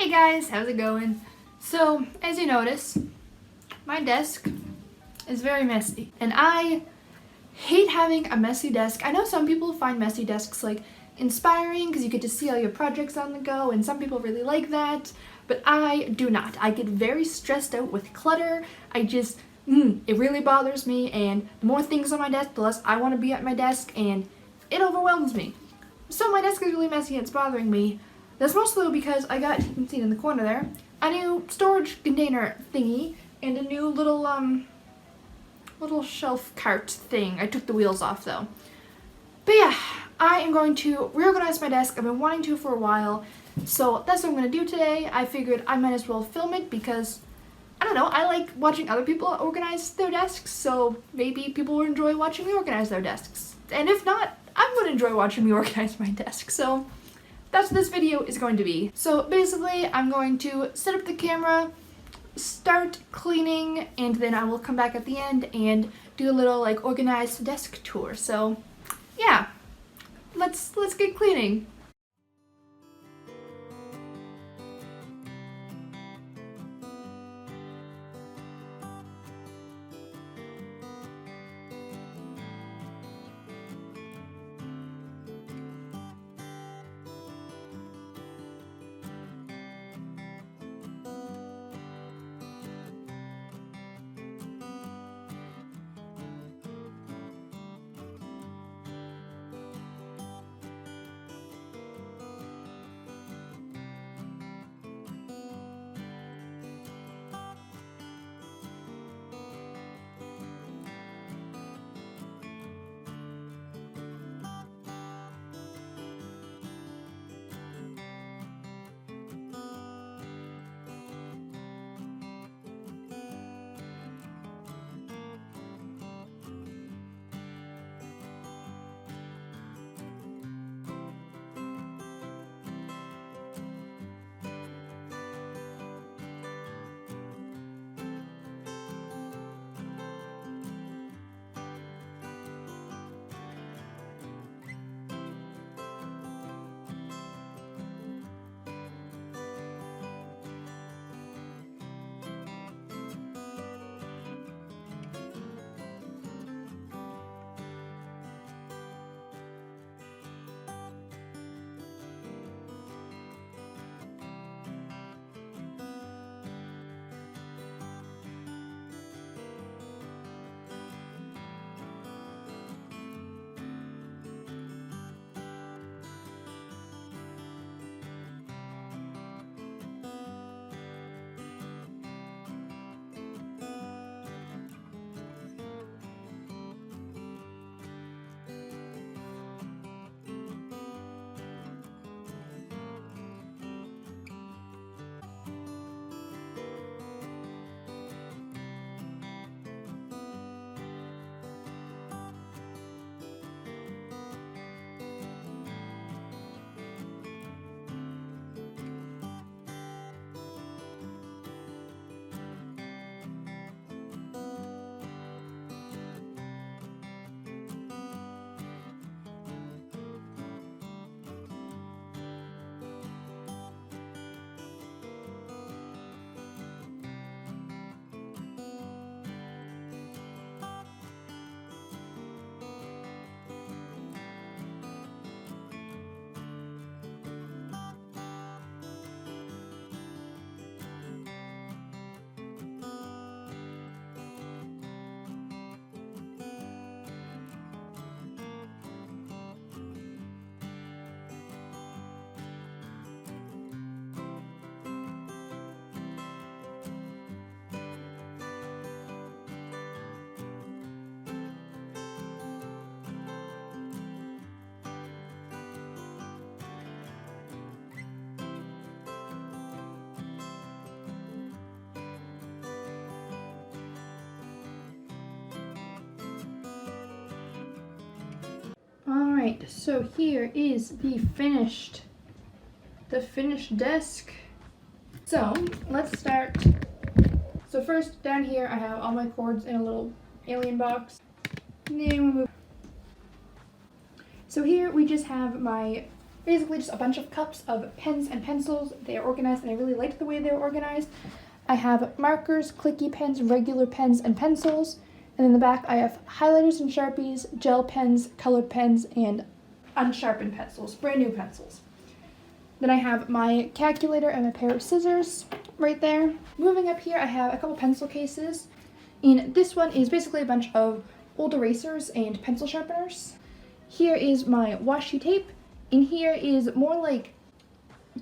Hey guys, how's it going? So, as you notice, my desk is very messy, and I hate having a messy desk. I know some people find messy desks like inspiring because you get to see all your projects on the go, and some people really like that, but I do not. I get very stressed out with clutter. It really bothers me, and the more things on my desk, the less I want to be at my desk, and it overwhelms me. So my desk is really messy and it's bothering me. That's mostly because I got, you can see it in the corner there, a new storage container thingy and a new little shelf cart thing. I took the wheels off though. But yeah, I am going to reorganize my desk. I've been wanting to for a while, so that's what I'm going to do today. I figured I might as well film it because, I don't know, I like watching other people organize their desks, so maybe people will enjoy watching me organize their desks. And if not, I'm going to enjoy watching me organize my desk, so that's what this video is going to be. So basically, I'm going to set up the camera, start cleaning, and then I will come back at the end and do a little like organized desk tour. So yeah, let's get cleaning. Alright, so here is the finished desk. So let's start. So first, down here I have all my cords in a little alien box. So here we just have my basically just a bunch of cups of pens and pencils. They are organized and I really liked the way they were organized. I have markers, clicky pens, regular pens, and pencils. And in the back I have highlighters and Sharpies, gel pens, colored pens, and unsharpened pencils, brand new pencils. Then I have my calculator and a pair of scissors right there. Moving up here I have a couple pencil cases. And this one is basically a bunch of old erasers and pencil sharpeners. Here is my washi tape. And here is more like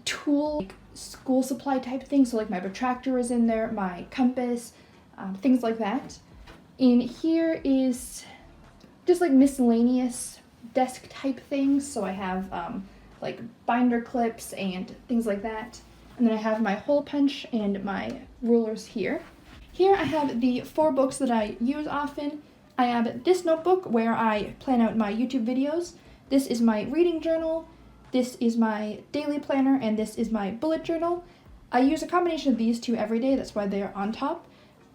tool, like school supply type things. So like my protractor is in there, my compass, things like that. And here is just like miscellaneous desk type things. So I have like binder clips and things like that. And then I have my hole punch and my rulers here. Here I have the 4 books that I use often. I have this notebook where I plan out my YouTube videos. This is my reading journal. This is my daily planner, and this is my bullet journal. I use a combination of these 2 every day, that's why they are on top.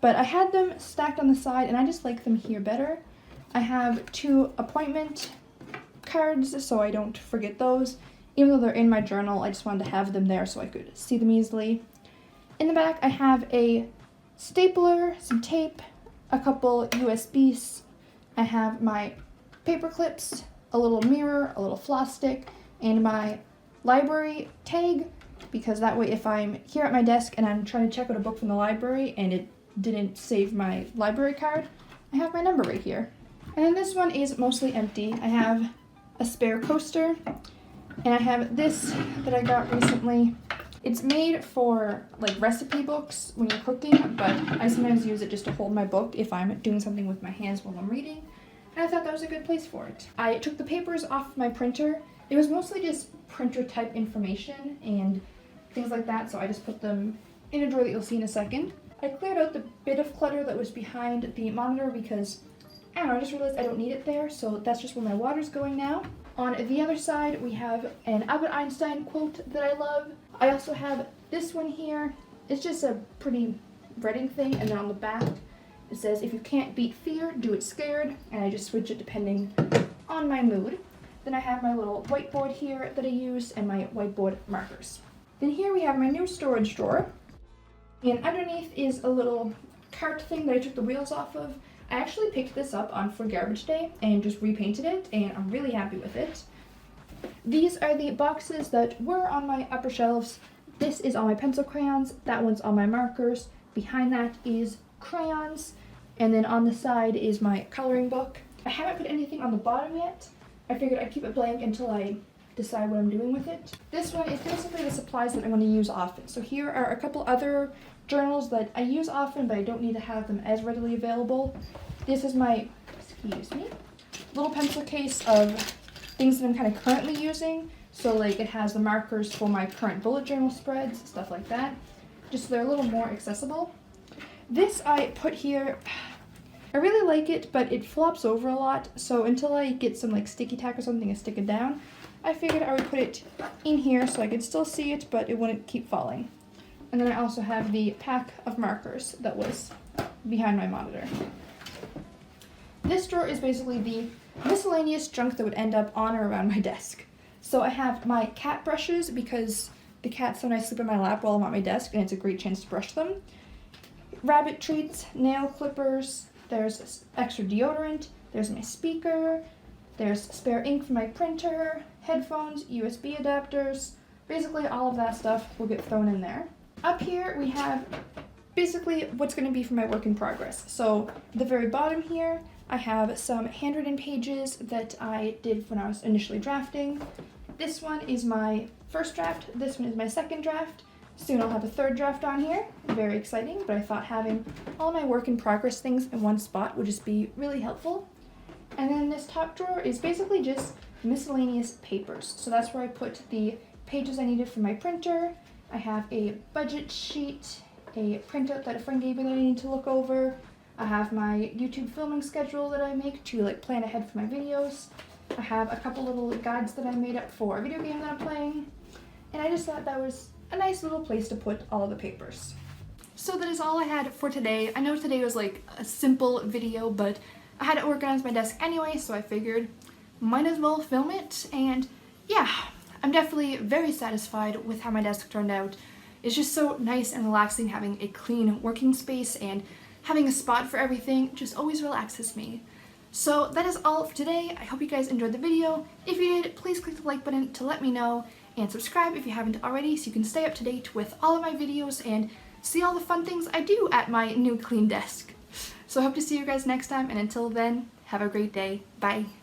But I had them stacked on the side, and I just like them here better. I have 2 appointment cards, so I don't forget those. Even though they're in my journal, I just wanted to have them there so I could see them easily. In the back, I have a stapler, some tape, a couple USBs. I have my paper clips, a little mirror, a little floss stick, and my library tag, because that way if I'm here at my desk and I'm trying to check out a book from the library and it didn't save my library card, I have my number right here. And then this one is mostly empty. I have a spare coaster, and I have this that I got recently. It's made for like recipe books when you're cooking, but I sometimes use it just to hold my book if I'm doing something with my hands while I'm reading, and I thought that was a good place for it. I took the papers off my printer. It was mostly just printer type information and things like that, so I just put them in a drawer that you'll see in a second. I cleared out the bit of clutter that was behind the monitor because, I don't know, I just realized I don't need it there, so that's just where my water's going now. On the other side, we have an Albert Einstein quote that I love. I also have this one here. It's just a pretty writing thing, and then on the back, it says, "If you can't beat fear, do it scared," and I just switch it depending on my mood. Then I have my little whiteboard here that I use, and my whiteboard markers. Then here we have my new storage drawer, and underneath is a little cart thing that I took the wheels off of. I actually picked this up on for garbage day and just repainted it, and I'm really happy with it. These are the boxes that were on my upper shelves. This is all my pencil crayons, that one's all my markers, behind that is crayons, and then on the side is my coloring book. I haven't put anything on the bottom yet. I figured I'd keep it blank until I decide what I'm doing with it. This one is basically the supplies that I'm going to use often. So here are a couple other journals that I use often, but I don't need to have them as readily available. This is my, little pencil case of things that I'm kind of currently using. So like it has the markers for my current bullet journal spreads, stuff like that, just so they're a little more accessible. This I put here, I really like it, but it flops over a lot, so until I get some like sticky tack or something and stick it down, I figured I would put it in here so I could still see it, but it wouldn't keep falling. And then I also have the pack of markers that was behind my monitor. This drawer is basically the miscellaneous junk that would end up on or around my desk. So I have my cat brushes because the cats sometimes sleep in my lap while I'm at my desk, and it's a great chance to brush them. Rabbit treats, nail clippers, there's extra deodorant, there's my speaker, there's spare ink for my printer, headphones, USB adapters, basically all of that stuff will get thrown in there. Up here we have basically what's going to be for my work in progress. So at the very bottom here, I have some handwritten pages that I did when I was initially drafting. This one is my first draft, this one is my second draft. Soon I'll have a third draft on here. Very exciting, but I thought having all my work in progress things in one spot would just be really helpful. And then this top drawer is basically just miscellaneous papers. So that's where I put the pages I needed for my printer. I have a budget sheet, a printout that a friend gave me that I need to look over. I have my YouTube filming schedule that I make to like plan ahead for my videos. I have a couple little guides that I made up for a video game that I'm playing. And I just thought that was a nice little place to put all of the papers. So that is all I had for today. I know today was like a simple video, but I had to organize my desk anyway, so I figured might as well film it. And yeah, I'm definitely very satisfied with how my desk turned out. It's just so nice and relaxing having a clean working space, and having a spot for everything just always relaxes me. So that is all for today. I hope you guys enjoyed the video. If you did, please click the like button to let me know, and subscribe if you haven't already so you can stay up to date with all of my videos and see all the fun things I do at my new clean desk. So I hope to see you guys next time, and until then, have a great day. Bye.